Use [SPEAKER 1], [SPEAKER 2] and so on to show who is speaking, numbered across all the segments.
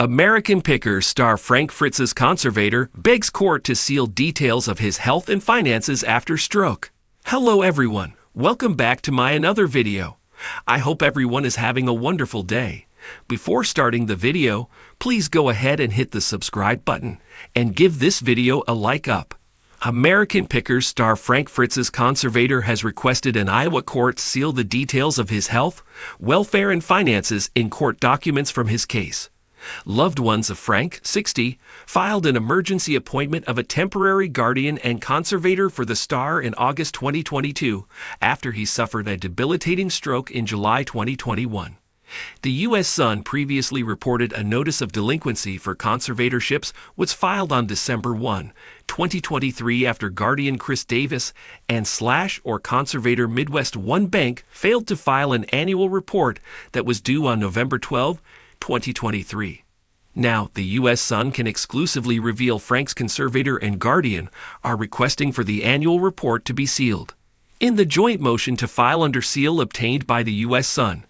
[SPEAKER 1] American Pickers star Frank Fritz's conservator begs court to seal details of his health and finances after stroke. Hello everyone, welcome back to my another video. I hope everyone is having a wonderful day. Before starting the video, please go ahead and hit the subscribe button and give this video a like up. American Pickers star Frank Fritz's conservator has requested an Iowa court seal the details of his health, welfare, and finances in court documents from his case. Loved ones of Frank, 60, filed an emergency appointment of a temporary guardian and conservator for the star in August 2022 after he suffered a debilitating stroke in July 2021. The U.S. Sun previously reported a notice of delinquency for conservatorships was filed on December 1, 2023 after Guardian Chris Davis and conservator Midwest One Bank failed to file an annual report that was due on November 12, 2023. Now, the U.S. Sun can exclusively reveal Frank's conservator and guardian are requesting for the annual report to be sealed. In the joint motion to file under seal obtained by the U.S. Sun,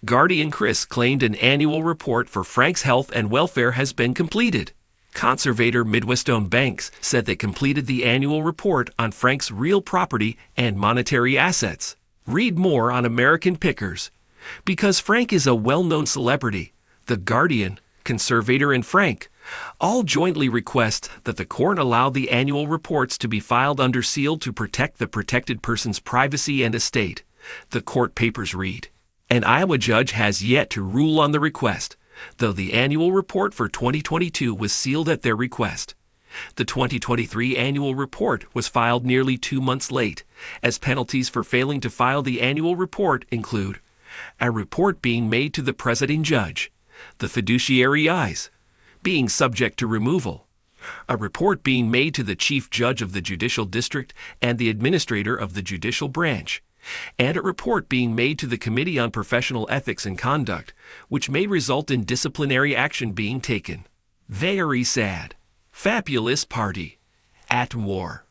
[SPEAKER 1] Guardian Chris claimed an annual report for Frank's health and welfare has been completed. Conservator Midwestone Banks said they completed the annual report on Frank's real property and monetary assets. Read more on American Pickers. Because Frank is a well-known celebrity, the Guardian, conservator, and Frank all jointly request that the court allow the annual reports to be filed under seal to protect the protected person's privacy and estate. The court papers read. An Iowa judge has yet to rule on the request, though the annual report for 2022 was sealed at their request. The 2023 annual report was filed nearly 2 months late, as penalties for failing to file the annual report include a report being made to the presiding judge, the fiduciary eyes, being subject to removal, a report being made to the chief judge of the judicial district and the administrator of the judicial branch, and a report being made to the Committee on Professional Ethics and Conduct, which may result in disciplinary action being taken. Very sad. Fabulous party. At war.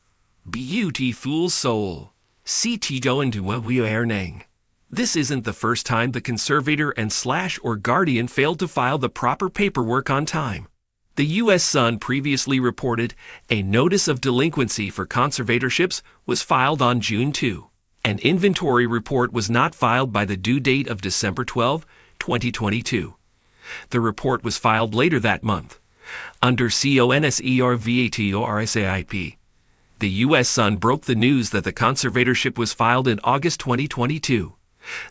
[SPEAKER 1] Beautiful soul. Cito into a wearing. This isn't the first time the conservator and or guardian failed to file the proper paperwork on time. The U.S. Sun previously reported a notice of delinquency for conservatorships was filed on June 2. An inventory report was not filed by the due date of December 12, 2022. The report was filed later that month. Under CONSERVATORSAIP, the U.S. Sun broke the news that the conservatorship was filed in August 2022.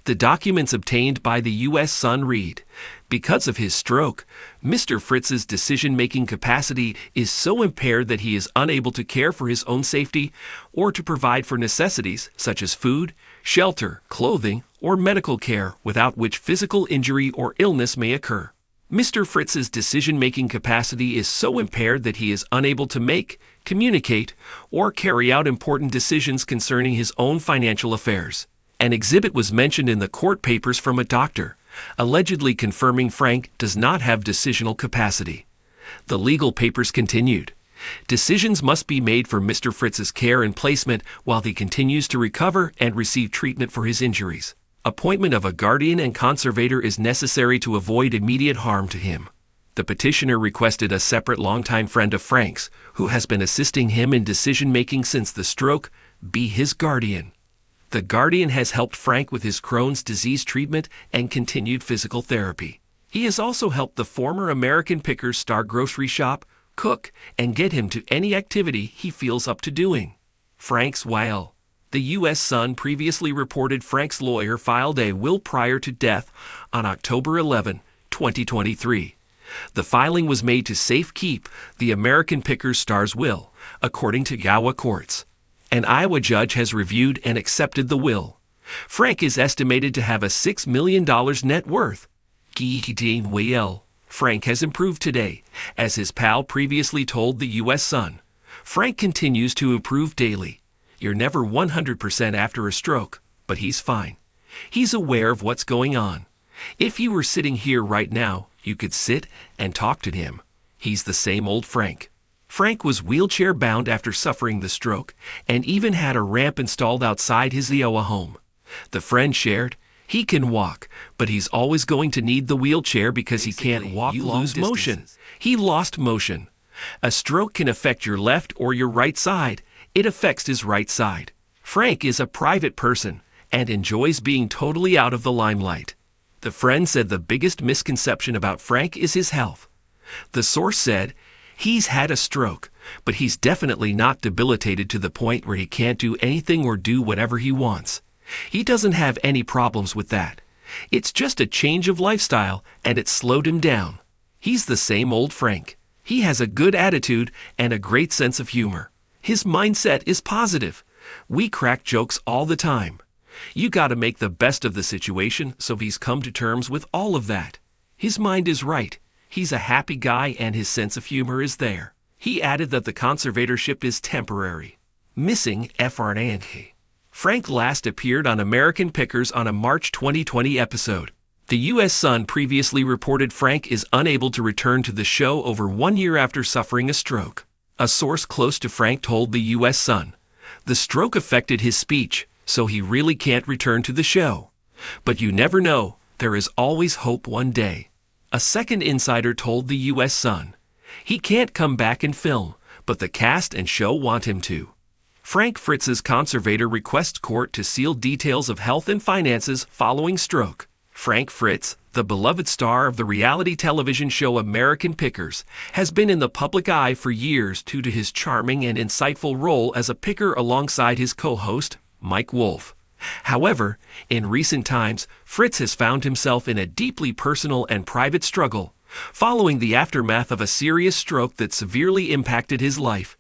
[SPEAKER 1] The documents obtained by the U.S. Sun read, because of his stroke, Mr. Fritz's decision-making capacity is so impaired that he is unable to care for his own safety or to provide for necessities such as food, shelter, clothing, or medical care without which physical injury or illness may occur. Mr. Fritz's decision-making capacity is so impaired that he is unable to make, communicate, or carry out important decisions concerning his own financial affairs. An exhibit was mentioned in the court papers from a doctor, allegedly confirming Frank does not have decisional capacity. The legal papers continued. Decisions must be made for Mr. Fritz's care and placement while he continues to recover and receive treatment for his injuries. Appointment of a guardian and conservator is necessary to avoid immediate harm to him. The petitioner requested a separate longtime friend of Frank's, who has been assisting him in decision-making since the stroke, be his guardian. The guardian has helped Frank with his Crohn's disease treatment and continued physical therapy. He has also helped the former American Pickers star grocery shop, cook, and get him to any activity he feels up to doing. Frank's will. The U.S. Sun previously reported Frank's lawyer filed a will prior to death on October 11, 2023. The filing was made to safekeep the American Pickers star's will, according to Iowa courts. An Iowa judge has reviewed and accepted the will. Frank is estimated to have a $6 million net worth. Frank has improved today, as his pal previously told the U.S. Sun. Frank continues to improve daily. You're never 100% after a stroke, but he's fine. He's aware of what's going on. If you were sitting here right now, you could sit and talk to him. He's the same old Frank. Frank was wheelchair-bound after suffering the stroke and even had a ramp installed outside his Iowa home. The friend shared, He can walk, but he's always going to need the wheelchair because he can't walk long distances. Motion. He lost motion. A stroke can affect your left or your right side. It affects his right side. Frank is a private person and enjoys being totally out of the limelight. The friend said the biggest misconception about Frank is his health. The source said, "He's had a stroke, but he's definitely not debilitated to the point where he can't do anything or do whatever he wants. He doesn't have any problems with that. It's just a change of lifestyle, and it slowed him down. He's the same old Frank. He has a good attitude and a great sense of humor. His mindset is positive. We crack jokes all the time. You gotta make the best of the situation, so he's come to terms with all of that. His mind is right. He's a happy guy and his sense of humor is there." He added that the conservatorship is temporary. Missing FRNK. Frank last appeared on American Pickers on a March 2020 episode. The U.S. Sun previously reported Frank is unable to return to the show over 1 year after suffering a stroke. A source close to Frank told the U.S. Sun, "The stroke affected his speech, so he really can't return to the show. But you never know, there is always hope one day." A second insider told the U.S. Sun, "He can't come back and film, but the cast and show want him to." Frank Fritz's conservator requests court to seal details of health and finances following stroke. Frank Fritz, the beloved star of the reality television show American Pickers, has been in the public eye for years due to his charming and insightful role as a picker alongside his co-host, Mike Wolf. However, in recent times, Fritz has found himself in a deeply personal and private struggle, following the aftermath of a serious stroke that severely impacted his life.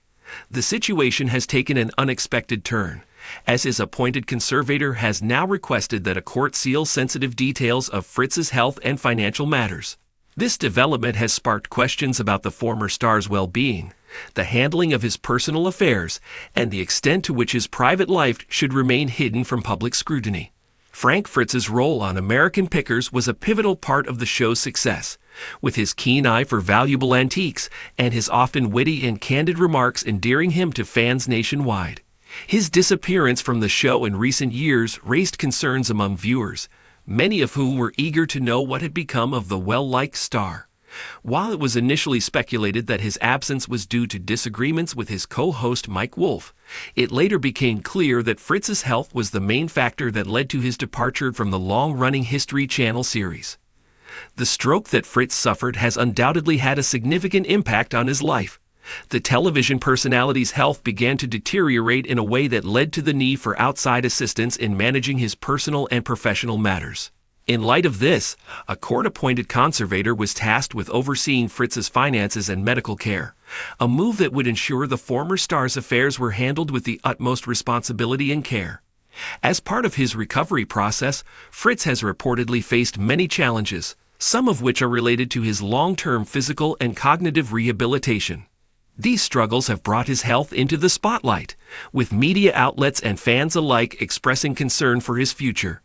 [SPEAKER 1] The situation has taken an unexpected turn, as his appointed conservator has now requested that a court seal sensitive details of Fritz's health and financial matters. This development has sparked questions about the former star's well-being, the handling of his personal affairs, and the extent to which his private life should remain hidden from public scrutiny. Frank Fritz's role on American Pickers was a pivotal part of the show's success, with his keen eye for valuable antiques and his often witty and candid remarks endearing him to fans nationwide. His disappearance from the show in recent years raised concerns among viewers, many of whom were eager to know what had become of the well-liked star. While it was initially speculated that his absence was due to disagreements with his co-host Mike Wolf, it later became clear that Fritz's health was the main factor that led to his departure from the long-running History Channel series. The stroke that Fritz suffered has undoubtedly had a significant impact on his life. The television personality's health began to deteriorate in a way that led to the need for outside assistance in managing his personal and professional matters. In light of this, a court-appointed conservator was tasked with overseeing Fritz's finances and medical care, a move that would ensure the former star's affairs were handled with the utmost responsibility and care. As part of his recovery process, Fritz has reportedly faced many challenges, some of which are related to his long-term physical and cognitive rehabilitation. These struggles have brought his health into the spotlight, with media outlets and fans alike expressing concern for his future.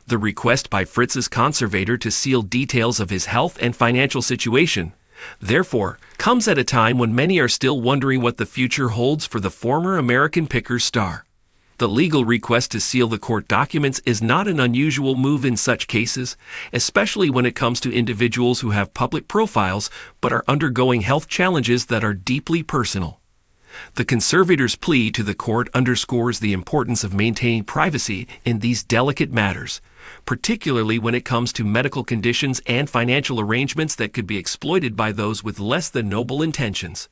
[SPEAKER 1] The request by Fritz's conservator to seal details of his health and financial situation, therefore, comes at a time when many are still wondering what the future holds for the former American Pickers star. The legal request to seal the court documents is not an unusual move in such cases, especially when it comes to individuals who have public profiles but are undergoing health challenges that are deeply personal. The conservator's plea to the court underscores the importance of maintaining privacy in these delicate matters, particularly when it comes to medical conditions and financial arrangements that could be exploited by those with less than noble intentions.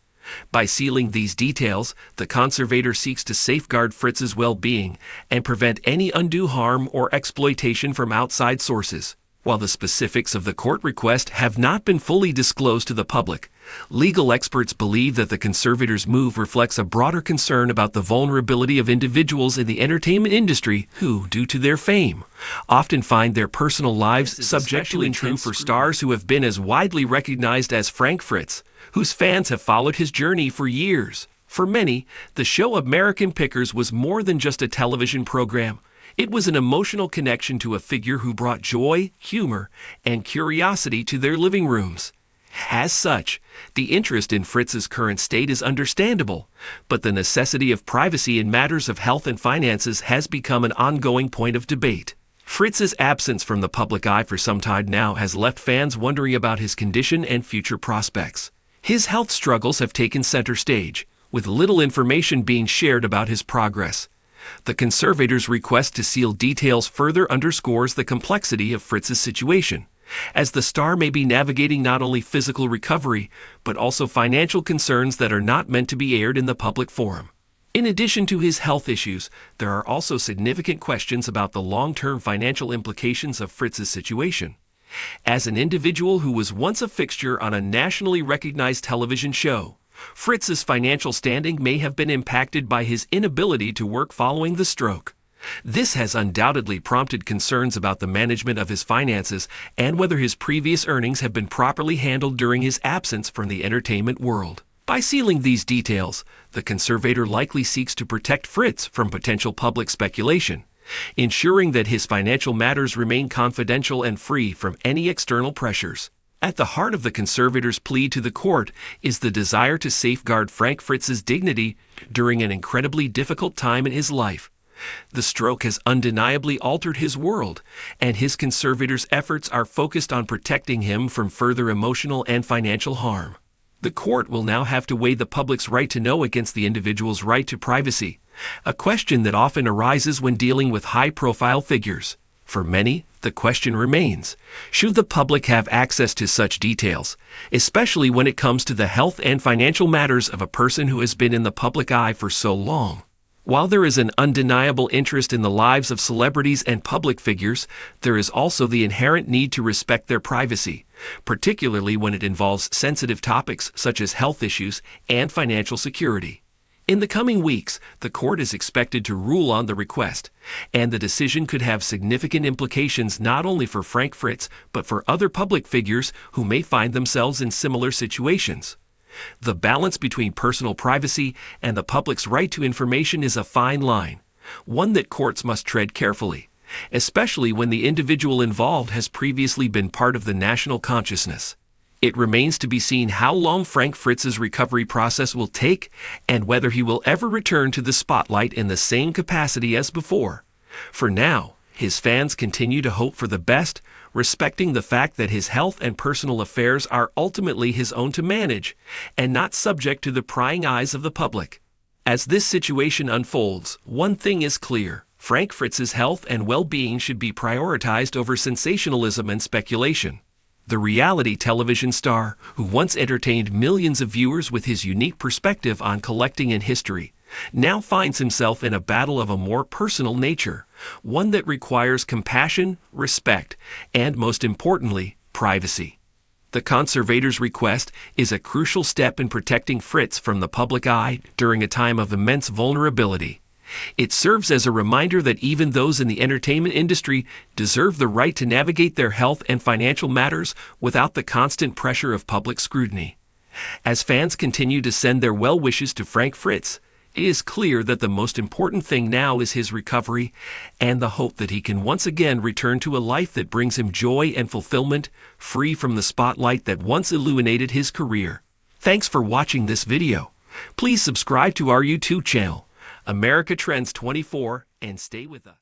[SPEAKER 1] By sealing these details, the conservator seeks to safeguard Fritz's well-being and prevent any undue harm or exploitation from outside sources. While the specifics of the court request have not been fully disclosed to the public, legal experts believe that the conservator's move reflects a broader concern about the vulnerability of individuals in the entertainment industry who, due to their fame, often find their personal lives subject to intense for stars who have been as widely recognized as Frank Fritz, whose fans have followed his journey for years. For many, the show American Pickers was more than just a television program. It was an emotional connection to a figure who brought joy, humor, and curiosity to their living rooms. As such, the interest in Fritz's current state is understandable, but the necessity of privacy in matters of health and finances has become an ongoing point of debate. Fritz's absence from the public eye for some time now has left fans wondering about his condition and future prospects. His health struggles have taken center stage, with little information being shared about his progress. The conservators' request to seal details further underscores the complexity of Fritz's situation, as the star may be navigating not only physical recovery, but also financial concerns that are not meant to be aired in the public forum. In addition to his health issues, there are also significant questions about the long-term financial implications of Fritz's situation. As an individual who was once a fixture on a nationally recognized television show, Fritz's financial standing may have been impacted by his inability to work following the stroke. This has undoubtedly prompted concerns about the management of his finances and whether his previous earnings have been properly handled during his absence from the entertainment world. By sealing these details, the conservator likely seeks to protect Fritz from potential public speculation, ensuring that his financial matters remain confidential and free from any external pressures. At the heart of the conservator's plea to the court is the desire to safeguard Frank Fritz's dignity during an incredibly difficult time in his life. The stroke has undeniably altered his world, and his conservator's efforts are focused on protecting him from further emotional and financial harm. The court will now have to weigh the public's right to know against the individual's right to privacy, a question that often arises when dealing with high-profile figures. For many, the question remains, should the public have access to such details, especially when it comes to the health and financial matters of a person who has been in the public eye for so long? While there is an undeniable interest in the lives of celebrities and public figures, there is also the inherent need to respect their privacy, particularly when it involves sensitive topics such as health issues and financial security. In the coming weeks, the court is expected to rule on the request, and the decision could have significant implications not only for Frank Fritz, but for other public figures who may find themselves in similar situations. The balance between personal privacy and the public's right to information is a fine line, one that courts must tread carefully, especially when the individual involved has previously been part of the national consciousness. It remains to be seen how long Frank Fritz's recovery process will take and whether he will ever return to the spotlight in the same capacity as before. For now, his fans continue to hope for the best, respecting the fact that his health and personal affairs are ultimately his own to manage and not subject to the prying eyes of the public. As this situation unfolds, one thing is clear: Frank Fritz's health and well-being should be prioritized over sensationalism and speculation. The reality television star, who once entertained millions of viewers with his unique perspective on collecting and history, now finds himself in a battle of a more personal nature, one that requires compassion, respect, and most importantly, privacy. The conservator's request is a crucial step in protecting Fritz from the public eye during a time of immense vulnerability. It serves as a reminder that even those in the entertainment industry deserve the right to navigate their health and financial matters without the constant pressure of public scrutiny. As fans continue to send their well wishes to Frank Fritz, it is clear that the most important thing now is his recovery and the hope that he can once again return to a life that brings him joy and fulfillment, free from the spotlight that once illuminated his career. Thanks for watching this video. Please subscribe to our YouTube channel, America Trends 24, and stay with us.